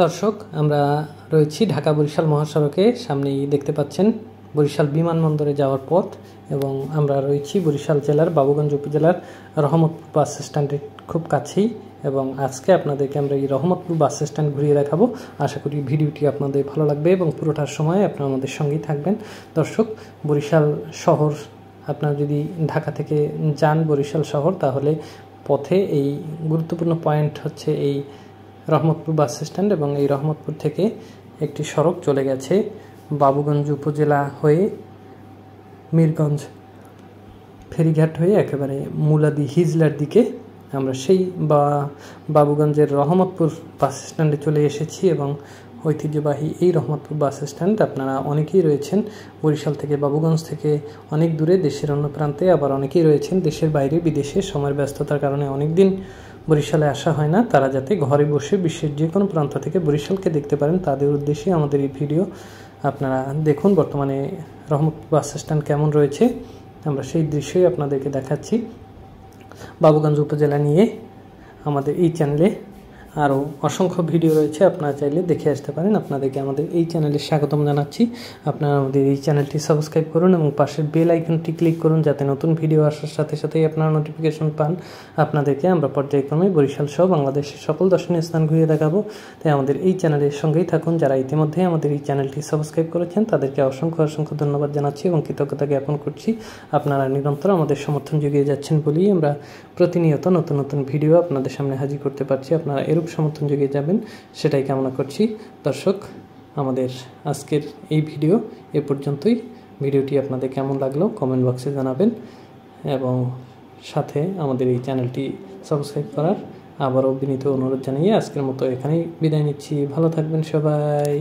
দর্শক, আমরা রয়েছি ঢাকা বরিশাল মহাসড়কে। সামনেই দেখতে পাচ্ছেন বরিশাল বিমানবন্দরে যাওয়ার পথ, এবং আমরা রয়েছি বরিশাল জেলার বাবুগঞ্জ উপজেলার রহমতপুর বাস স্ট্যান্ডের খুব কাছেই। এবং আজকে আপনাদেরকে আমরা এই রহমতপুর বাস স্ট্যান্ড ঘুরিয়ে দেখাবো। আশা করি ভিডিওটি আপনাদের ভালো লাগবে এবং পুরোটার সময় আপনারা আমাদের সঙ্গেই থাকবেন। দর্শক, বরিশাল শহর, আপনারা যদি ঢাকা থেকে যান বরিশাল শহর, তাহলে পথে এই গুরুত্বপূর্ণ পয়েন্ট হচ্ছে এই রহমতপুর বাস স্ট্যান্ড, এবং এই রহমতপুর থেকে একটি সড়ক চলে গেছে বাবুগঞ্জ উপজেলা হয়ে মিরগঞ্জ ফেরিঘাট হয়ে একেবারে মুলাদি হিজলার দিকে। আমরা সেই বাবুগঞ্জের রহমতপুর বাস স্ট্যান্ডে চলে এসেছি, এবং ঐতিহ্যবাহী এই রহমতপুর বাস স্ট্যান্ড আপনারা অনেকেই রয়েছেন বরিশাল থেকে, বাবুগঞ্জ থেকে অনেক দূরে, দেশের অন্য প্রান্তে, আবার অনেকেই রয়েছেন দেশের বাইরে বিদেশে। সময়ের ব্যস্ততার কারণে অনেক দিন বরিশালে আসা হয় না, তারা যাতে ঘরে বসে বিশ্বের যে কোনো প্রান্ত থেকে বরিশালকে দেখতে পারেন, তাদের উদ্দেশ্যে আমাদের এই ভিডিও। আপনারা দেখুন বর্তমানে রহমতপুর বাস স্ট্যান্ড কেমন রয়েছে, আমরা সেই দৃশ্যই আপনাদেরকে দেখাচ্ছি। বাবুগঞ্জ উপজেলা নিয়ে আমাদের এই চ্যানেলে আরও অসংখ্য ভিডিও রয়েছে, আপনারা চাইলে দেখে আসতে পারেন। আপনাদেরকে আমাদের এই চ্যানেলে স্বাগতম জানাচ্ছি। আপনারা আমাদের এই চ্যানেলটি সাবস্ক্রাইব করুন এবং পাশের বেল আইকনটি ক্লিক করুন, যাতে নতুন ভিডিও আসার সাথে সাথেই আপনারা নোটিফিকেশন পান। আপনাদেরকে আমরা পর্যায়ক্রমে বরিশাল সহ বাংলাদেশের সকল দর্শনীয় স্থান ঘুরিয়ে দেখাবো। তাই আমাদের এই চ্যানেলের সঙ্গেই থাকুন। যারা ইতিমধ্যে আমাদের এই চ্যানেলটি সাবস্ক্রাইব করেছেন, তাদেরকে অসংখ্য ধন্যবাদ জানাচ্ছি এবং কৃতজ্ঞতা জ্ঞাপন করছি। আপনারা নিরন্তর আমাদের সমর্থন জুগিয়ে যাচ্ছেন বলেই আমরা প্রতিনিয়ত নতুন ভিডিও আপনাদের সামনে হাজির করতে পারছি। আপনারা এরূপ সমর্থন জুগিয়ে যাবেন, সেটাই কামনা করছি। দর্শক, আমাদের আজকের এই ভিডিও এ পর্যন্তই। ভিডিওটি আপনাদের কেমন লাগলো কমেন্ট বক্সে জানাবেন, এবং সাথে আমাদের এই চ্যানেলটি সাবস্ক্রাইব করার আবারও বিনীত অনুরোধ জানিয়ে আজকের মতো এখানেই বিদায় নিচ্ছি। ভালো থাকবেন সবাই।